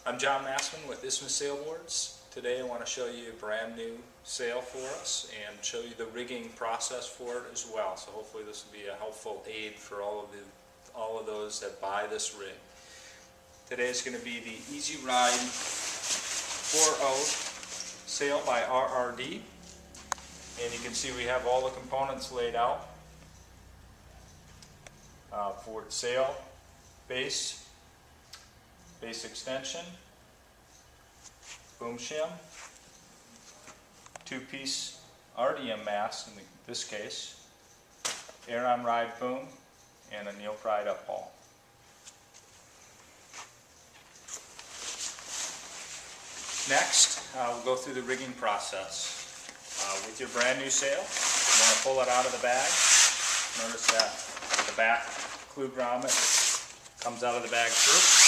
I'm John Massmann with Isthmus Sailboards. Today I want to show you a brand new sail for us and show you the rigging process for it as well. So hopefully this will be a helpful aid for all of those that buy this rig. Today is going to be the Easyride 4.0 sail by RRD. And you can see we have all the components laid out for the sail base extension, boom shim, two-piece RDM mast in this case, air-on ride boom, and a neoprite uphaul. Next, we'll go through the rigging process. With your brand new sail, you want to pull it out of the bag. Notice that the back clue grommet comes out of the bag first.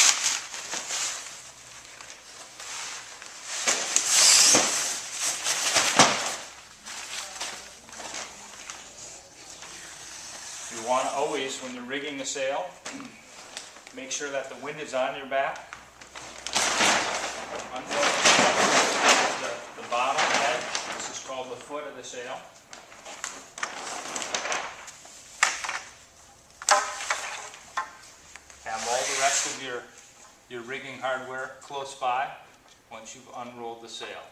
You want to always, when you're rigging the sail, make sure that the wind is on your back. Unfold the bottom edge. This is called the foot of the sail. Have all the rest of your rigging hardware close by once you've unrolled the sail.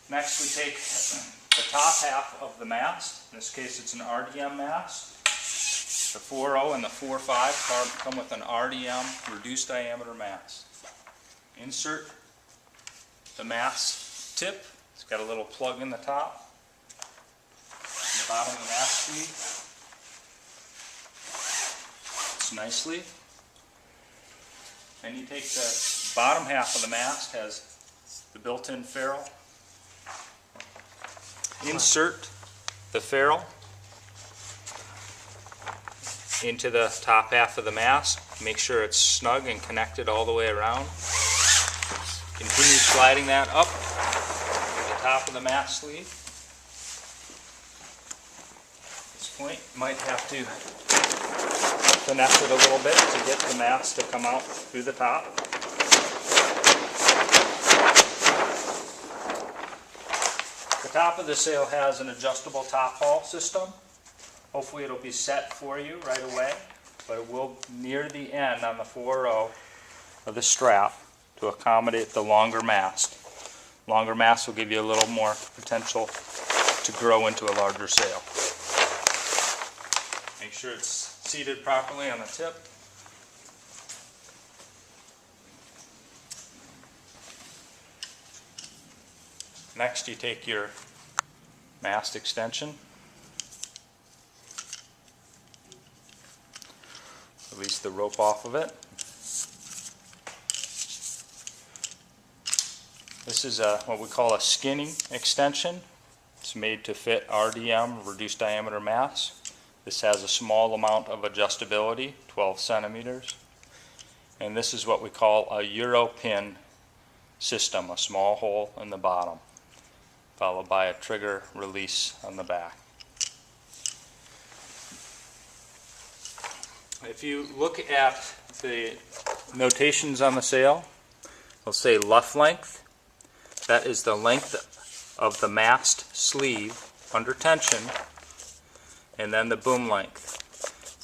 Next we take the top half of the mast. In this case it's an RDM mast. The 4.0 and the 4.5 come with an RDM reduced diameter mast. Insert the mast tip. It's got a little plug in the top. In the bottom of the mast sleeve. It's nicely. Then you take the bottom half of the mast, has the built-in ferrule. Insert the ferrule into the top half of the mast. Make sure it's snug and connected all the way around. Continue sliding that up to the top of the mast sleeve. At this point, you might have to finesse it a little bit to get the mast to come out through the top. The top of the sail has an adjustable top haul system. Hopefully it'll be set for you right away, but it will near the end on the 4.0 of the strap to accommodate the longer mast. Longer mast will give you a little more potential to grow into a larger sail. Make sure it's seated properly on the tip. Next you take your mast extension, release the rope off of it. This is what we call a skinny extension. It's made to fit RDM, reduced diameter mast. This has a small amount of adjustability, 12 centimeters. And this is what we call a Euro pin system, a small hole in the bottom, followed by a trigger release on the back. If you look at the notations on the sail, it'll say luff length. That is the length of the mast sleeve under tension, and then the boom length.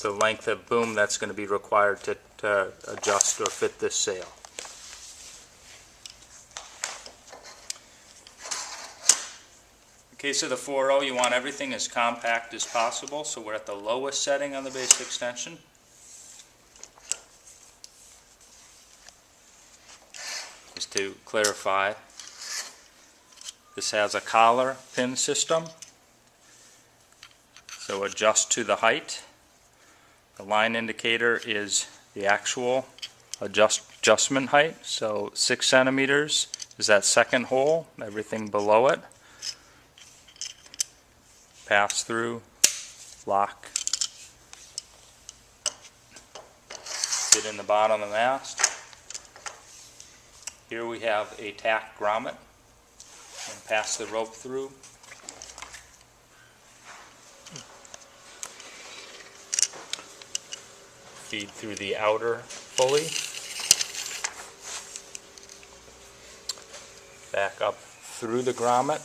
The length of boom that's going to be required to adjust or fit this sail. In the case of the 4.0, you want everything as compact as possible, so we're at the lowest setting on the base extension. Just to clarify, this has a collar pin system, so adjust to the height. The line indicator is the actual adjustment height, so 6 centimeters is that second hole, everything below it. Pass through, lock, fit in the bottom of the mast. Here we have a tack grommet, and pass the rope through. Feed through the outer pulley. back up through the grommet,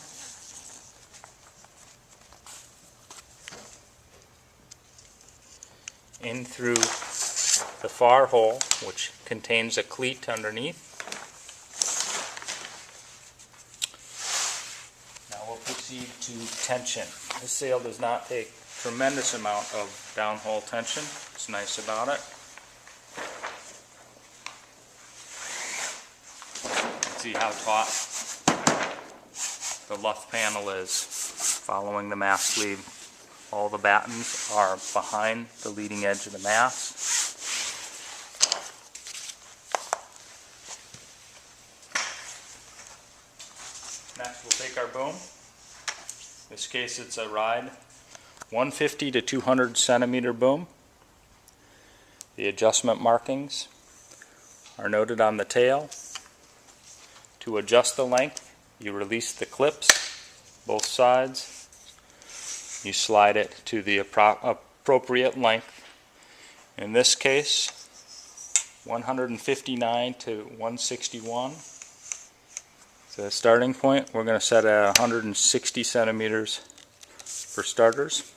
in through the far hole, which contains a cleat underneath. Now we'll proceed to tension. This sail does not take a tremendous amount of downhole tension. What's nice about it, see how taut the luff panel is following the mast sleeve. All the battens are behind the leading edge of the mast. Next we'll take our boom. In this case it's a Ride 150 to 200 centimeter boom. The adjustment markings are noted on the tail. To adjust the length, you release the clips, both sides. You slide it to the appropriate length. In this case, 159 to 161. So the starting point, we're going to set at 160 centimeters for starters.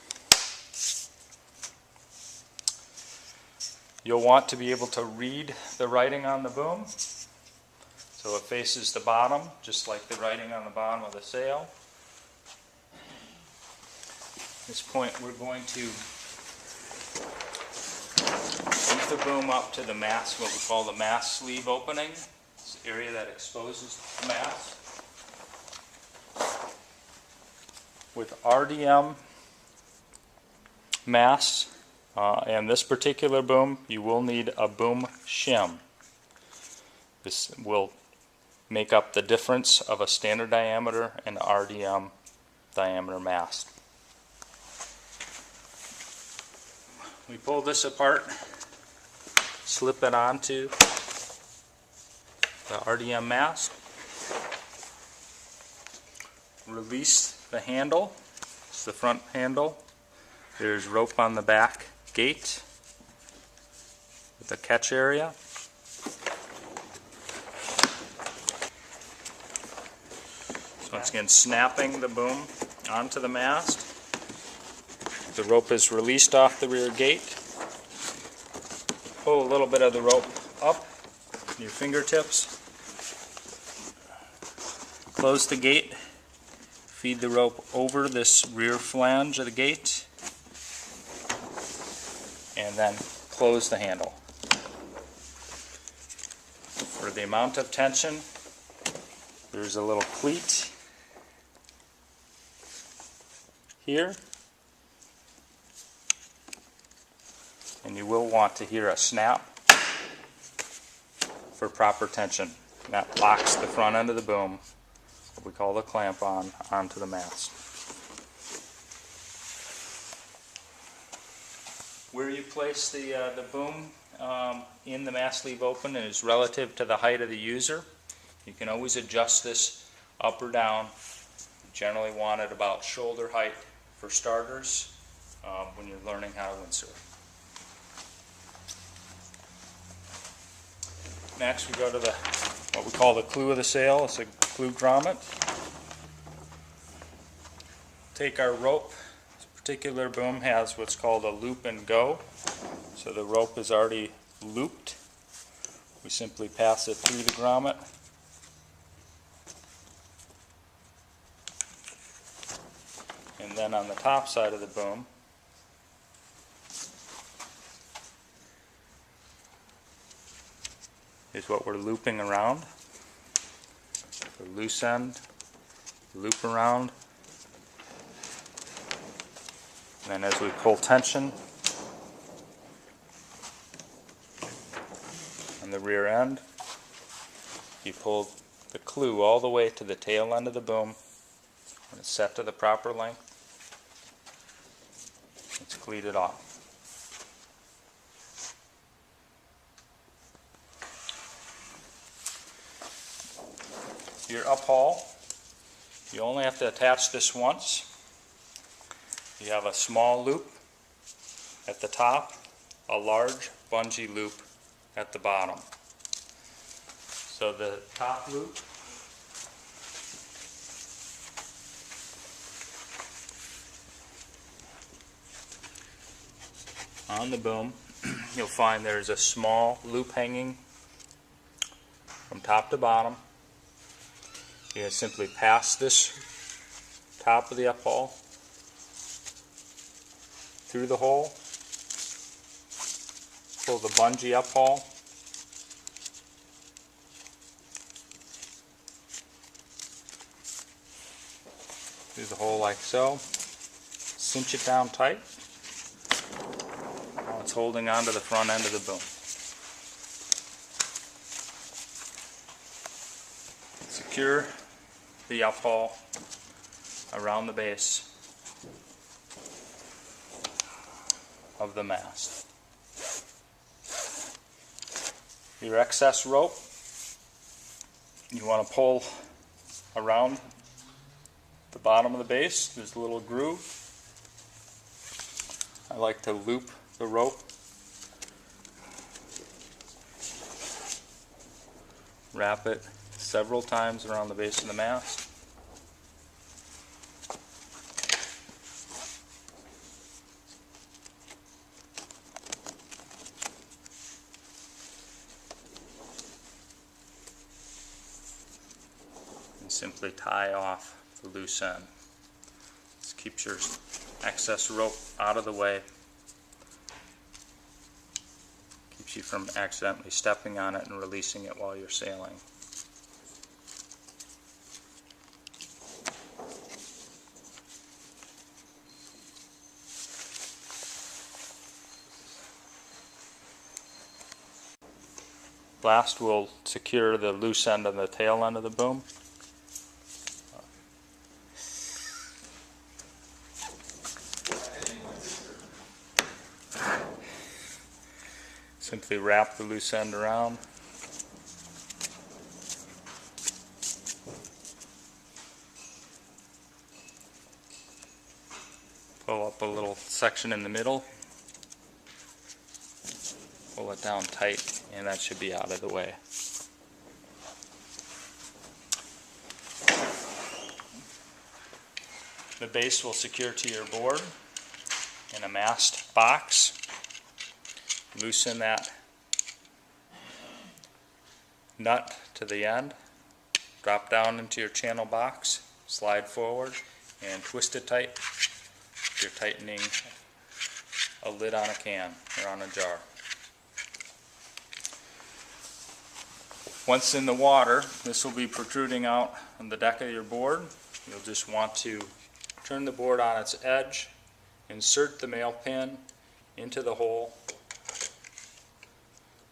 You'll want to be able to read the writing on the boom. So it faces the bottom, just like the writing on the bottom of the sail. At this point we're going to move the boom up to the mast, what we call the mast sleeve opening. It's the area that exposes the mast. With RDM masts and this particular boom, you will need a boom shim. This will make up the difference of a standard diameter and RDM diameter mast. We pull this apart, slip it onto the RDM mast, release the handle. It's the front handle. There's rope on the back gate with the catch area. So once again, snapping the boom onto the mast. The rope is released off the rear gate. Pull a little bit of the rope up in your fingertips. Close the gate. Feed the rope over this rear flange of the gate. And then close the handle. For the amount of tension, there's a little cleat here. And you will want to hear a snap for proper tension. That locks the front end of the boom, what we call the clamp on, onto the mast. Where you place the boom in the mast sleeve open is relative to the height of the user. You can always adjust this up or down. You generally want it about shoulder height for starters when you're learning how to windsurf. Next we go to what we call the clew of the sail. It's a clew grommet. Take our rope. This particular boom has what's called a loop and go. So the rope is already looped. We simply pass it through the grommet. And then on the top side of the boom, is what we're looping around. The loose end, loop around, and then as we pull tension on the rear end, you pull the clew all the way to the tail end of the boom. When it's set to the proper length, it's cleated off. Your uphaul, you only have to attach this once. You have a small loop at the top, a large bungee loop at the bottom. So the top loop on the boom, you'll find there's a small loop hanging from top to bottom. You simply pass this top of the uphaul through the hole, pull the bungee uphaul, through the hole like so, cinch it down tight while it's holding onto the front end of the boom. Secure the uphaul around the base of the mast. Your excess rope, you want to pull around the bottom of the base. There's a little groove. I like to loop the rope, wrap it several times around the base of the mast. And simply tie off the loose end. This keeps your excess rope out of the way. Keeps you from accidentally stepping on it and releasing it while you're sailing. Last, we'll secure the loose end on the tail end of the boom. Simply wrap the loose end around. Pull up a little section in the middle. Pull it down tight, and that should be out of the way. The base will secure to your board in a mast box. Loosen that nut to the end, drop down into your channel box, slide forward, and twist it tight. You're tightening a lid on a can or on a jar. Once in the water, this will be protruding out on the deck of your board. You'll just want to turn the board on its edge, insert the male pin into the hole,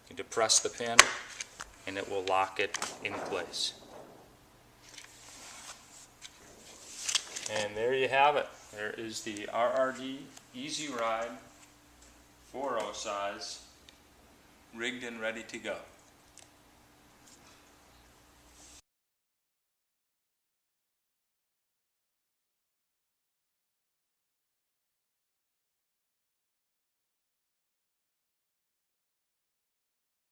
you depress the pin, and it will lock it in place. And there you have it. There is the RRD Easyride 4.0 size, rigged and ready to go.